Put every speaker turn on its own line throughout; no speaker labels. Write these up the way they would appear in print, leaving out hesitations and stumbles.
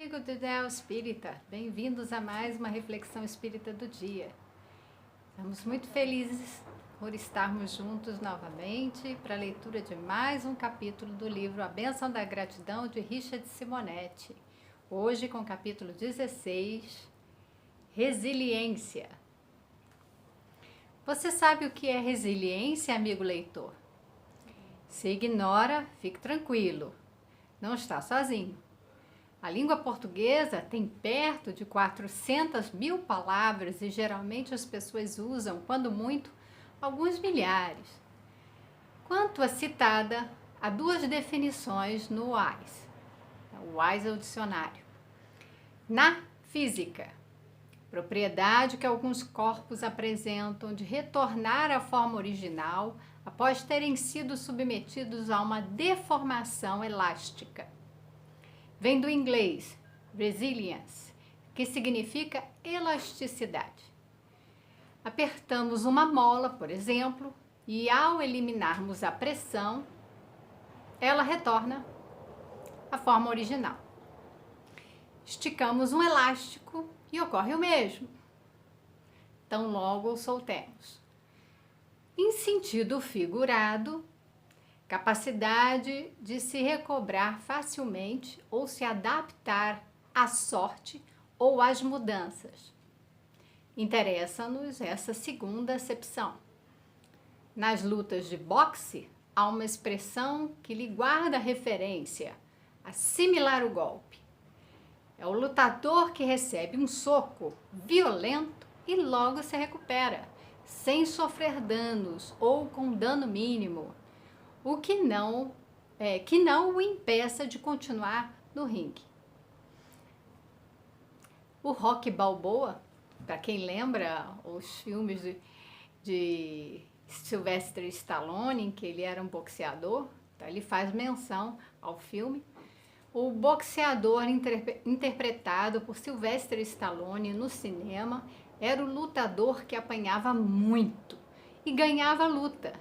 Amigo do Ideal Espírita, bem-vindos a mais uma reflexão espírita do dia. Estamos muito felizes por estarmos juntos novamente para a leitura de mais um capítulo do livro A Bênção da Gratidão, de Richard Simonetti. Hoje com o capítulo 16, Resiliência. Você sabe o que é resiliência, amigo leitor? Se ignora, fique tranquilo, não está sozinho. A língua portuguesa tem perto de 400 mil palavras e geralmente as pessoas usam, quando muito, alguns milhares. Quanto à citada, há duas definições no WAIS. O WAIS é o dicionário. Na física, propriedade que alguns corpos apresentam de retornar à forma original após terem sido submetidos a uma deformação elástica. Vem do inglês resilience, que significa elasticidade. Apertamos uma mola, por exemplo, e ao eliminarmos a pressão, ela retorna à forma original. Esticamos um elástico e ocorre o mesmo. Tão logo o soltemos. Em sentido figurado, capacidade de se recobrar facilmente ou se adaptar à sorte ou às mudanças. Interessa-nos essa segunda acepção. Nas lutas de boxe, há uma expressão que lhe guarda referência: assimilar o golpe. É o lutador que recebe um soco violento e logo se recupera, sem sofrer danos ou com dano mínimo, o que não o impeça de continuar no ringue. O Rocky Balboa, para quem lembra os filmes de Sylvester Stallone, em que ele era um boxeador, tá? Ele faz menção ao filme. O boxeador interpretado por Sylvester Stallone no cinema era o lutador que apanhava muito e ganhava a luta,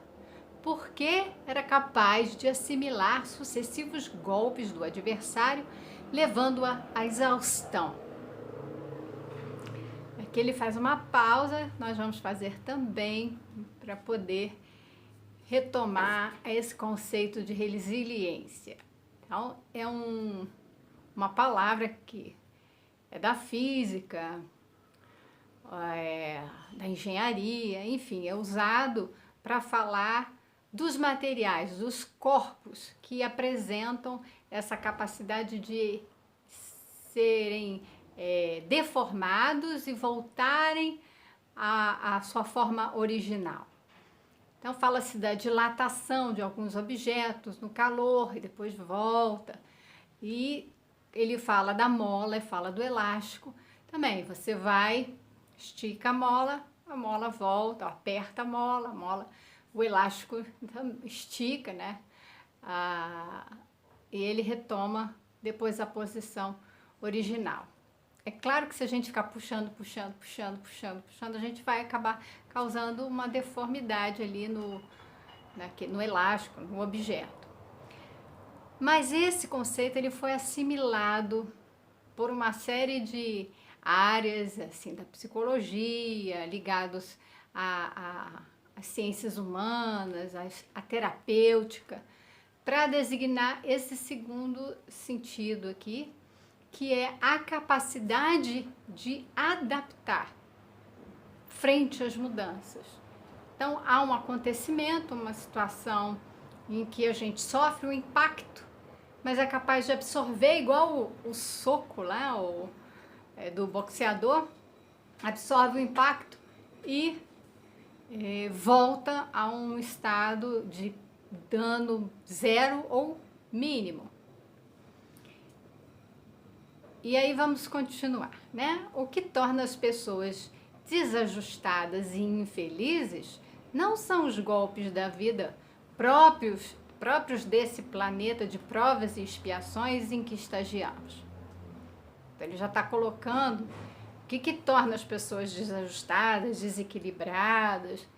porque era capaz de assimilar sucessivos golpes do adversário, levando-a à exaustão. Aqui ele faz uma pausa, nós vamos fazer também para poder retomar esse conceito de resiliência. Então, é uma palavra que é da física, da engenharia, enfim, é usado para falar dos materiais, dos corpos que apresentam essa capacidade de serem deformados e voltarem à sua forma original. Então, fala-se da dilatação de alguns objetos no calor e depois volta. E ele fala da mola e fala do elástico. Também, você vai, estica a mola volta, aperta a mola, o elástico estica, né? E ele retoma depois a posição original. É claro que se a gente ficar puxando, a gente vai acabar causando uma deformidade ali no elástico, no objeto. Mas esse conceito ele foi assimilado por uma série de áreas assim, da psicologia, ligados às ciências humanas, à terapêutica, para designar esse segundo sentido aqui, que é a capacidade de adaptar frente às mudanças. Então, há um acontecimento, uma situação em que a gente sofre um impacto, mas é capaz de absorver, igual o soco lá, do boxeador, absorve o impacto e volta a um estado de dano zero ou mínimo. E aí vamos continuar, né? O que torna as pessoas desajustadas e infelizes não são os golpes da vida próprios desse planeta de provas e expiações em que estagiamos. Então, ele já está colocando o que torna as pessoas desajustadas, desequilibradas.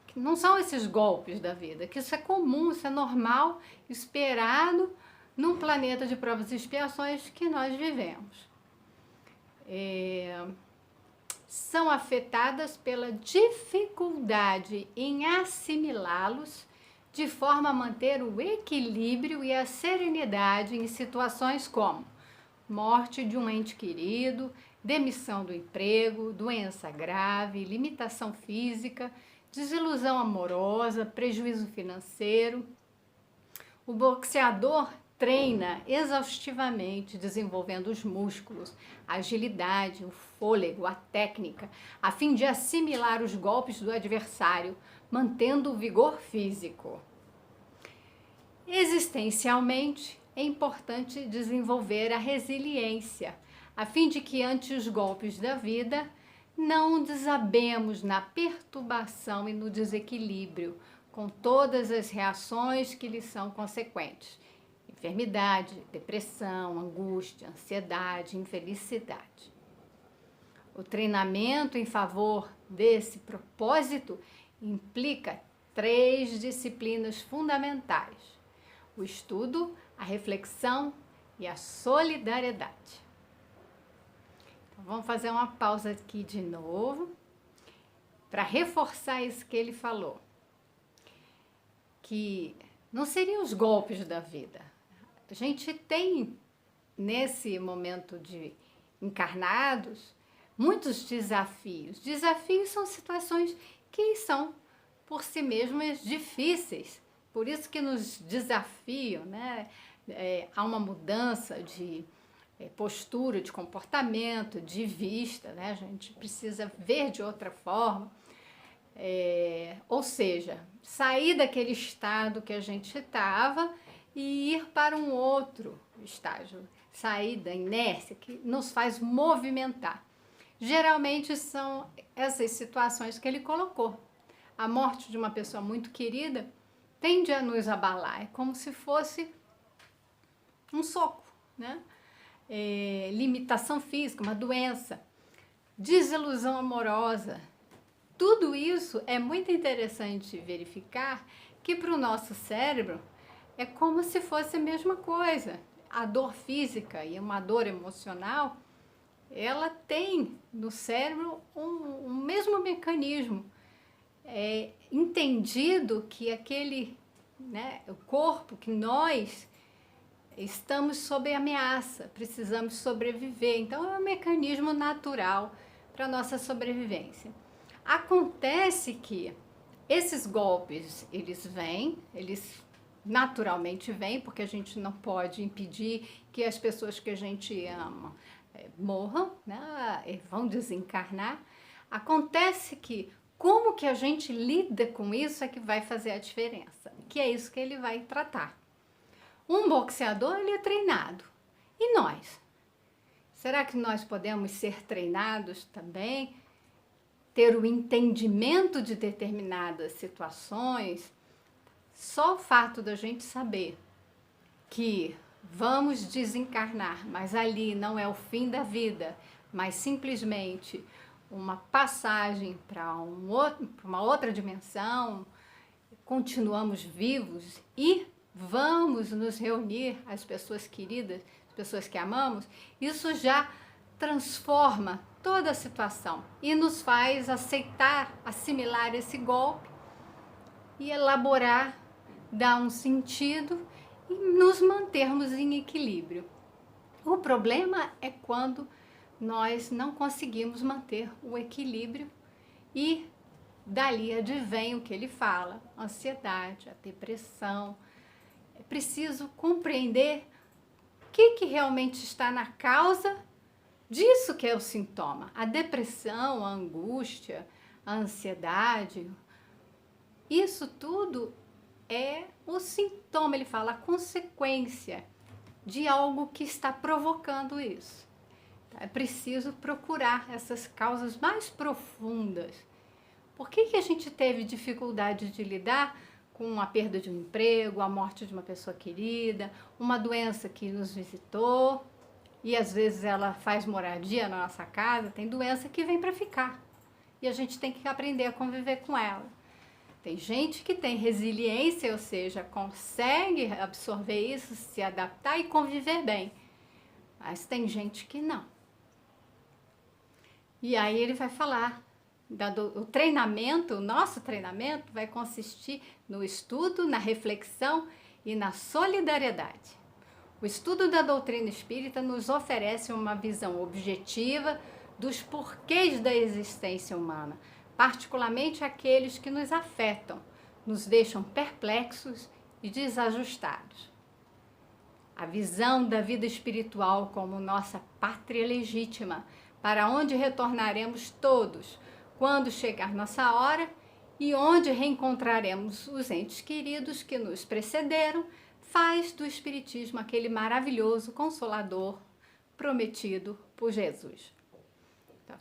Que não são esses golpes da vida, que isso é comum, isso é normal, esperado num planeta de provas e expiações que nós vivemos. São afetadas pela dificuldade em assimilá-los de forma a manter o equilíbrio e a serenidade em situações como morte de um ente querido, demissão do emprego, doença grave, limitação física, desilusão amorosa, prejuízo financeiro. O boxeador treina exaustivamente, desenvolvendo os músculos, a agilidade, o fôlego, a técnica, a fim de assimilar os golpes do adversário, mantendo o vigor físico. Existencialmente, é importante desenvolver a resiliência, a fim de que, ante os golpes da vida, não desabemos na perturbação e no desequilíbrio, com todas as reações que lhes são consequentes: enfermidade, depressão, angústia, ansiedade, infelicidade. O treinamento em favor desse propósito implica 3 disciplinas fundamentais: o estudo, a reflexão e a solidariedade. Então, vamos fazer uma pausa aqui de novo para reforçar isso que ele falou, que não seriam os golpes da vida. A gente tem, nesse momento de encarnados, muitos desafios. Desafios são situações que são, por si mesmas, difíceis. Por isso que nos desafiam, né? Há uma mudança de postura, de comportamento, de vista, né? A gente precisa ver de outra forma. Ou seja, sair daquele estado que a gente estava e ir para um outro estágio, sair da inércia que nos faz movimentar. Geralmente são essas situações que ele colocou. A morte de uma pessoa muito querida tende a nos abalar, é como se fosse um soco, né? Limitação física, uma doença, desilusão amorosa. Tudo isso é muito interessante verificar que para o nosso cérebro é como se fosse a mesma coisa. A dor física e uma dor emocional, ela tem no cérebro um mesmo mecanismo. É entendido que aquele, né, o corpo, que nós estamos sob ameaça, precisamos sobreviver. Então é um mecanismo natural para a nossa sobrevivência. Acontece que esses golpes, eles vêm, eles naturalmente vêm, porque a gente não pode impedir que as pessoas que a gente ama morram, né, vão desencarnar. Acontece que como que a gente lida com isso é que vai fazer a diferença, que é isso que ele vai tratar. Um boxeador, ele é treinado. E nós? Será que nós podemos ser treinados também? Ter o entendimento de determinadas situações? Só o fato da gente saber que vamos desencarnar, mas ali não é o fim da vida, mas simplesmente uma passagem para uma outra dimensão, continuamos vivos e vamos nos reunir, as pessoas queridas, as pessoas que amamos, isso já transforma toda a situação e nos faz aceitar, assimilar esse golpe e elaborar, dar um sentido e nos mantermos em equilíbrio. O problema é quando nós não conseguimos manter o equilíbrio e dali advém o que ele fala, a ansiedade, a depressão. É preciso compreender o que realmente está na causa disso que é o sintoma. A depressão, a angústia, a ansiedade, isso tudo é o sintoma, ele fala, a consequência de algo que está provocando isso. É preciso procurar essas causas mais profundas. Por que a gente teve dificuldade de lidar com a perda de um emprego, a morte de uma pessoa querida, uma doença que nos visitou, e às vezes ela faz moradia na nossa casa? Tem doença que vem para ficar, e a gente tem que aprender a conviver com ela. Tem gente que tem resiliência, ou seja, consegue absorver isso, se adaptar e conviver bem. Mas tem gente que não. E aí ele vai falar, o treinamento, o nosso treinamento vai consistir no estudo, na reflexão e na solidariedade. O estudo da doutrina espírita nos oferece uma visão objetiva dos porquês da existência humana, particularmente aqueles que nos afetam, nos deixam perplexos e desajustados. A visão da vida espiritual como nossa pátria legítima, para onde retornaremos todos quando chegar nossa hora e onde reencontraremos os entes queridos que nos precederam, faz do Espiritismo aquele maravilhoso consolador prometido por Jesus. Então,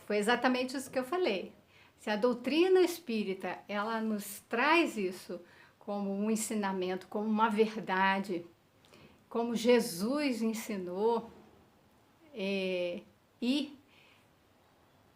foi exatamente isso que eu falei. Se a doutrina espírita, ela nos traz isso como um ensinamento, como uma verdade, como Jesus ensinou, e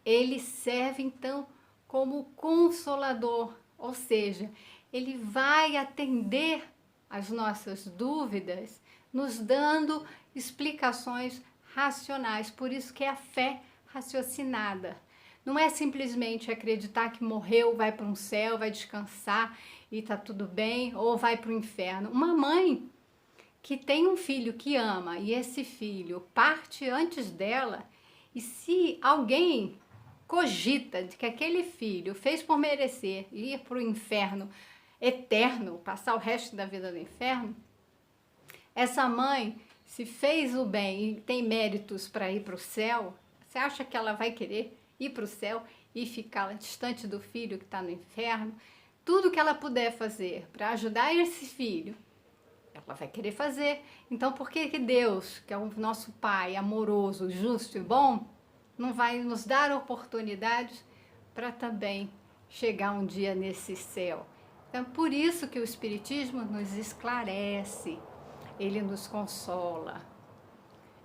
ele serve então como consolador, ou seja, ele vai atender as nossas dúvidas, nos dando explicações racionais. Por isso que é a fé raciocinada. Não é simplesmente acreditar que morreu, vai para um céu, vai descansar e está tudo bem, ou vai para o inferno. Uma mãe que tem um filho que ama e esse filho parte antes dela, e se alguém cogita de que aquele filho fez por merecer ir para o inferno eterno, passar o resto da vida no inferno, essa mãe, se fez o bem e tem méritos para ir para o céu, você acha que ela vai querer ir para o céu e ficar distante do filho que está no inferno? Tudo que ela puder fazer para ajudar esse filho, ela vai querer fazer. Então, por que Deus, que é o nosso Pai amoroso, justo e bom, não vai nos dar oportunidades para também chegar um dia nesse céu? Então, por isso que o Espiritismo nos esclarece, ele nos consola.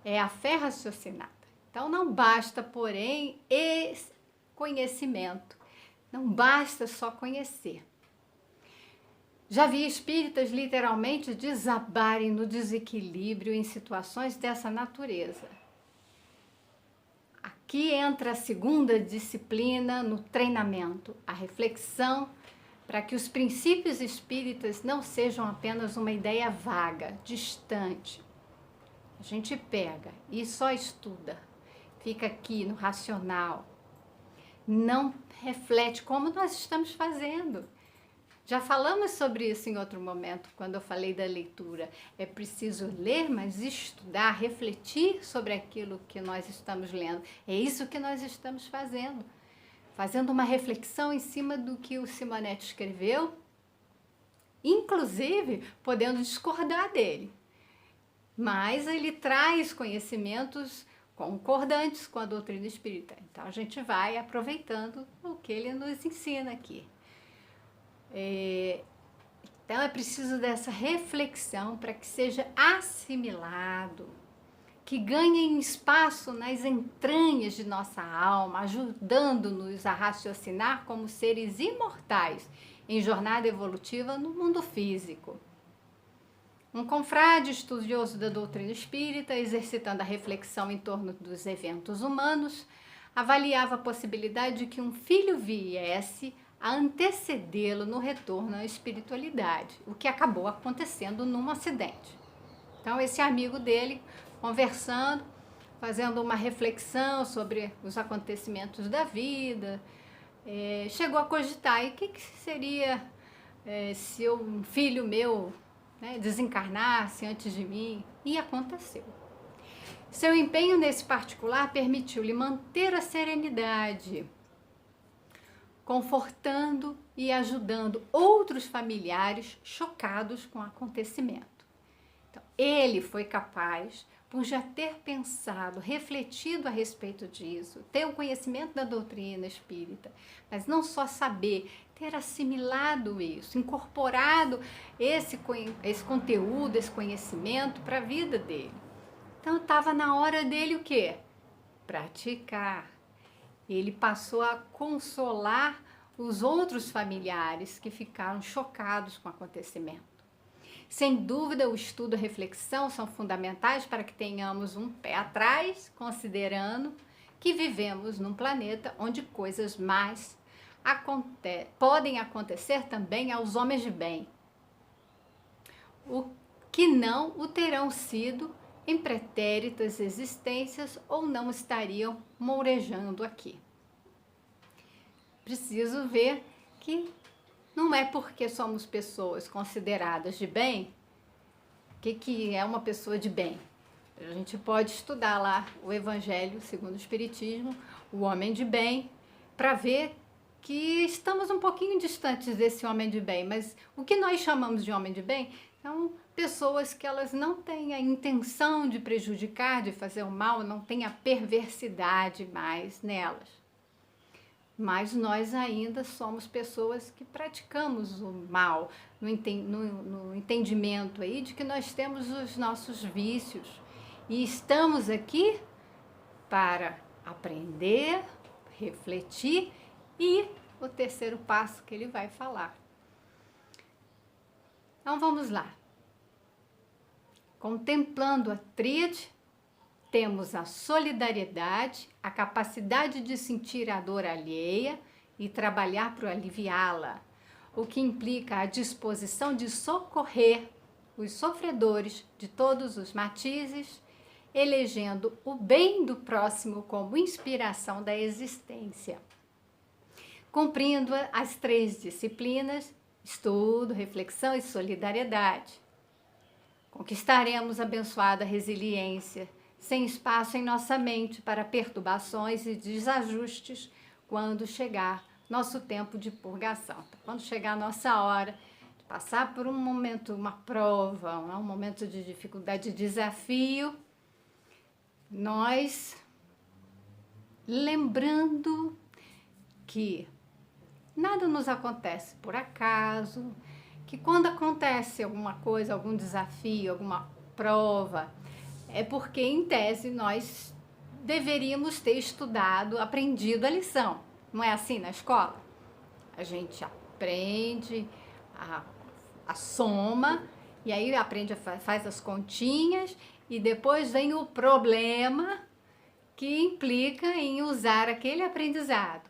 É a fé raciocinada. Então, não basta, porém, esse conhecimento. Não basta só conhecer. Já vi espíritas literalmente desabarem no desequilíbrio em situações dessa natureza. Aqui entra a segunda disciplina no treinamento, a reflexão, para que os princípios espíritas não sejam apenas uma ideia vaga, distante. A gente pega e só estuda, fica aqui no racional, não reflete como nós estamos fazendo. Já falamos sobre isso em outro momento, quando eu falei da leitura. É preciso ler, mas estudar, refletir sobre aquilo que nós estamos lendo. É isso que nós estamos fazendo. Fazendo uma reflexão em cima do que o Simonetti escreveu, inclusive podendo discordar dele. Mas ele traz conhecimentos concordantes com a doutrina espírita. Então a gente vai aproveitando o que ele nos ensina aqui. Então é preciso dessa reflexão para que seja assimilado, que ganhe espaço nas entranhas de nossa alma, ajudando-nos a raciocinar como seres imortais em jornada evolutiva no mundo físico. Um confrade estudioso da doutrina espírita, exercitando a reflexão em torno dos eventos humanos, avaliava a possibilidade de que um filho viesse a antecedê-lo no retorno à espiritualidade, o que acabou acontecendo num acidente. Então, esse amigo dele, conversando, fazendo uma reflexão sobre os acontecimentos da vida, chegou a cogitar, e o que seria se um filho meu desencarnasse antes de mim? E aconteceu. Seu empenho nesse particular permitiu-lhe manter a serenidade, confortando e ajudando outros familiares chocados com o acontecimento. Então, ele foi capaz, por já ter pensado, refletido a respeito disso, ter o conhecimento da doutrina espírita, mas não só saber, ter assimilado isso, incorporado esse conteúdo, esse conhecimento para a vida dele. Então, estava na hora dele o quê? Praticar. Ele passou a consolar os outros familiares que ficaram chocados com o acontecimento. Sem dúvida, o estudo e a reflexão são fundamentais para que tenhamos um pé atrás, considerando que vivemos num planeta onde coisas mais podem acontecer também aos homens de bem, o que não o terão sido em pretéritas existências ou não estariam mourejando aqui. Preciso ver que não é porque somos pessoas consideradas de bem, que é uma pessoa de bem. A gente pode estudar lá o Evangelho segundo o Espiritismo, o homem de bem, para ver que estamos um pouquinho distantes desse homem de bem, mas o que nós chamamos de homem de bem são pessoas que elas não têm a intenção de prejudicar, de fazer o mal, não têm a perversidade mais nelas. Mas nós ainda somos pessoas que praticamos o mal, no entendimento aí de que nós temos os nossos vícios e estamos aqui para aprender, refletir e o terceiro passo que ele vai falar. Então vamos lá. Contemplando a tríade, temos a solidariedade, a capacidade de sentir a dor alheia e trabalhar para aliviá-la, o que implica a disposição de socorrer os sofredores de todos os matizes, elegendo o bem do próximo como inspiração da existência. Cumprindo as 3 disciplinas, estudo, reflexão e solidariedade, conquistaremos abençoada resiliência, sem espaço em nossa mente para perturbações e desajustes quando chegar nosso tempo de purgação. Quando chegar a nossa hora de passar por um momento, uma prova, um momento de dificuldade, de desafio, nós lembrando que nada nos acontece por acaso, que quando acontece alguma coisa, algum desafio, alguma prova, é porque, em tese, nós deveríamos ter estudado, aprendido a lição. Não é assim na escola? A gente aprende a soma, e aí aprende, faz as continhas, e depois vem o problema que implica em usar aquele aprendizado.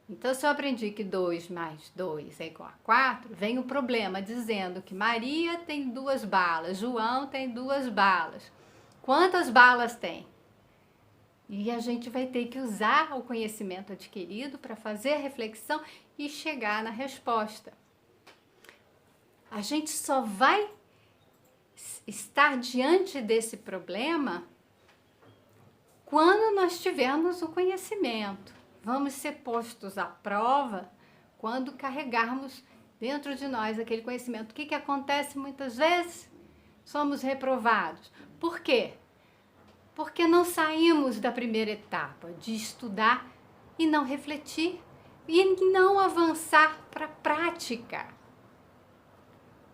Então, se eu aprendi que 2 mais 2 é igual a 4, vem o problema dizendo que Maria tem 2 balas, João tem 2 balas. Quantas balas tem? E a gente vai ter que usar o conhecimento adquirido para fazer a reflexão e chegar na resposta. A gente só vai estar diante desse problema quando nós tivermos o conhecimento. Vamos ser postos à prova quando carregarmos dentro de nós aquele conhecimento. O que acontece muitas vezes? Somos reprovados. Por quê? Porque não saímos da primeira etapa de estudar e não refletir e não avançar para a prática.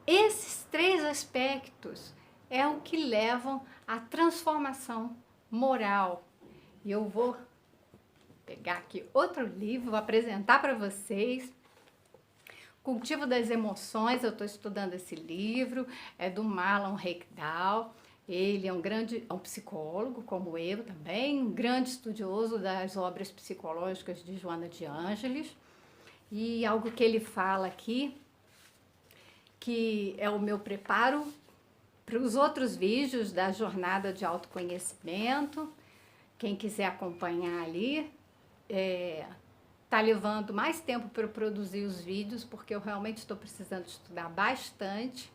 Esses 3 aspectos é o que levam à transformação moral. E eu vou pegar aqui outro livro, vou apresentar para vocês. Cultivo das Emoções, eu estou estudando esse livro, é do Marlon Reikdal. Ele é um psicólogo, como eu também, um grande estudioso das obras psicológicas de Joana de Ângeles. E algo que ele fala aqui, que é o meu preparo para os outros vídeos da jornada de autoconhecimento. Quem quiser acompanhar ali, tá levando mais tempo para eu produzir os vídeos, porque eu realmente estou precisando estudar bastante.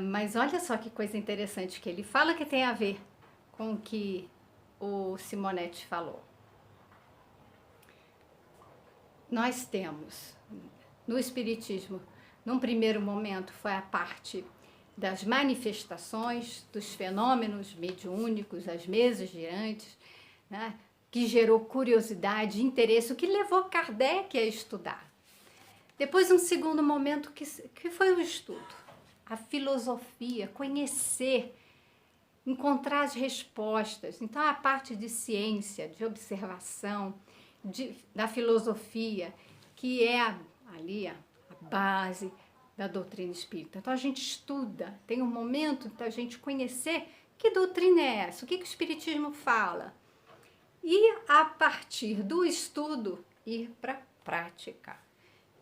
Mas olha só que coisa interessante que ele fala, que tem a ver com o que o Simonetti falou. Nós temos, no Espiritismo, num primeiro momento foi a parte das manifestações, dos fenômenos mediúnicos, as mesas girantes, né, que gerou curiosidade, interesse, o que levou Kardec a estudar. Depois, um segundo momento que foi o estudo, a filosofia, conhecer, encontrar as respostas. Então, a parte de ciência, de observação, da filosofia, que é ali a base da doutrina espírita. Então a gente estuda, tem um momento da gente conhecer que doutrina é essa, o que o espiritismo fala. E a partir do estudo, ir para a prática,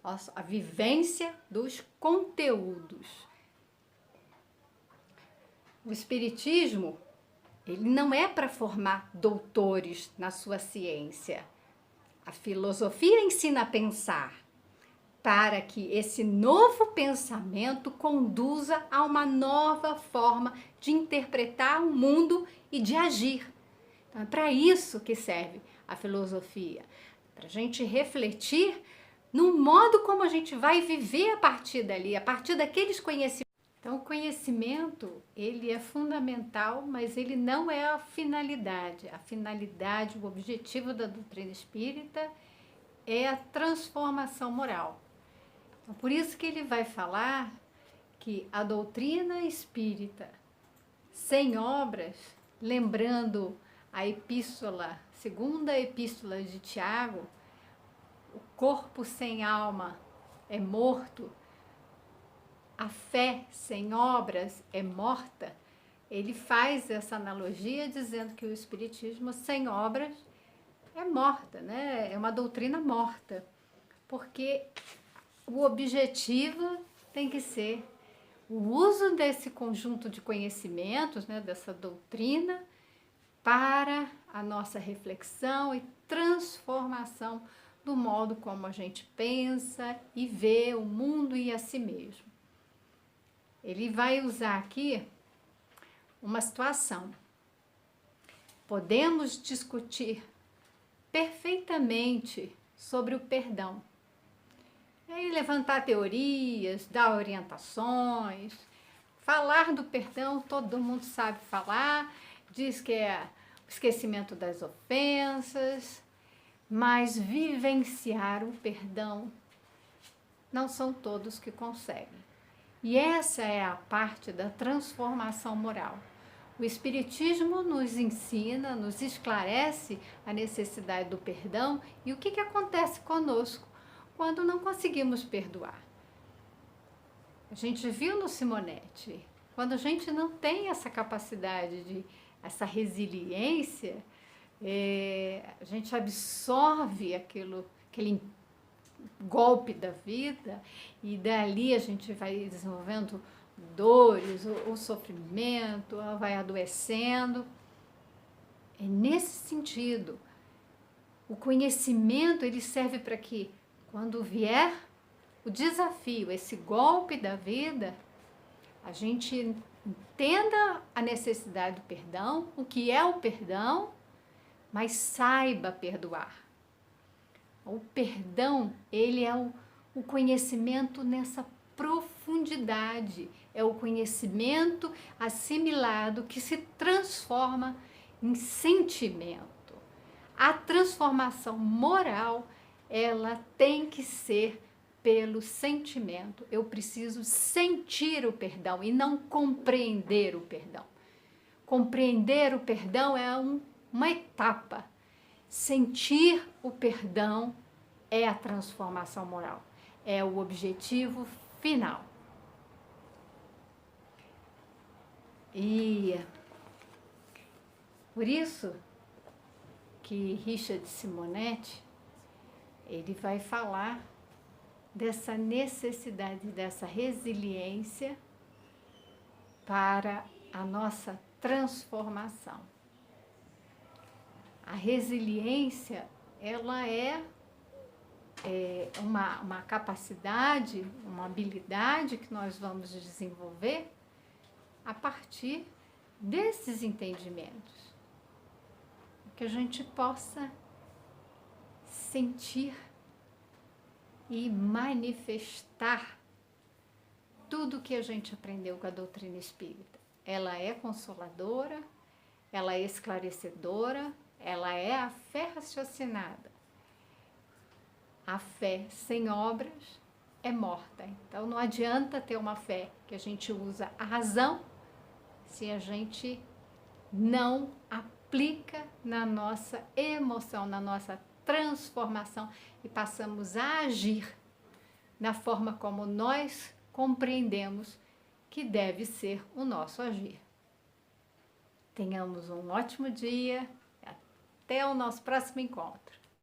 a vivência dos conteúdos. O espiritismo, ele não é para formar doutores na sua ciência. A filosofia ensina a pensar, para que esse novo pensamento conduza a uma nova forma de interpretar o mundo e de agir. Então, é para isso que serve a filosofia, para a gente refletir no modo como a gente vai viver a partir dali, a partir daqueles conhecimentos. Então, o conhecimento, ele é fundamental, mas ele não é a finalidade. A finalidade, o objetivo da doutrina espírita é a transformação moral. Então, por isso que ele vai falar que a doutrina espírita, sem obras, lembrando a epístola, segunda epístola de Tiago, o corpo sem alma é morto, a fé sem obras é morta. Ele faz essa analogia dizendo que o espiritismo sem obras é morta, né? É uma doutrina morta, porque o objetivo tem que ser o uso desse conjunto de conhecimentos, né, dessa doutrina, para a nossa reflexão e transformação do modo como a gente pensa e vê o mundo e a si mesmo. Ele vai usar aqui uma situação. Podemos discutir perfeitamente sobre o perdão. E aí levantar teorias, dar orientações, falar do perdão, todo mundo sabe falar, diz que é o esquecimento das ofensas, mas vivenciar o perdão não são todos que conseguem. E essa é a parte da transformação moral. O Espiritismo nos ensina, nos esclarece a necessidade do perdão e o que acontece conosco quando não conseguimos perdoar. A gente viu no Simonetti, quando a gente não tem essa capacidade, essa resiliência, a gente absorve aquele golpe da vida e dali a gente vai desenvolvendo dores, o sofrimento, vai adoecendo. É nesse sentido. O conhecimento, ele serve para que, quando vier o desafio, esse golpe da vida, a gente entenda a necessidade do perdão, o que é o perdão, mas saiba perdoar. O perdão, ele é o conhecimento nessa profundidade, é o conhecimento assimilado que se transforma em sentimento. A transformação moral, ela tem que ser pelo sentimento. Eu preciso sentir o perdão e não compreender o perdão. Compreender o perdão é uma etapa. Sentir o perdão é a transformação moral, é o objetivo final. E por isso que Richard Simonetti, ele vai falar dessa necessidade, dessa resiliência para a nossa transformação. A resiliência, ela é uma capacidade, uma habilidade que nós vamos desenvolver a partir desses entendimentos. Que a gente possa sentir e manifestar tudo que a gente aprendeu com a doutrina espírita. Ela é consoladora, ela é esclarecedora, ela é a fé raciocinada. A fé sem obras é morta. Então não adianta ter uma fé que a gente usa a razão se a gente não aplica na nossa emoção, na nossa transformação e passamos a agir na forma como nós compreendemos que deve ser o nosso agir. Tenhamos um ótimo dia e até o nosso próximo encontro.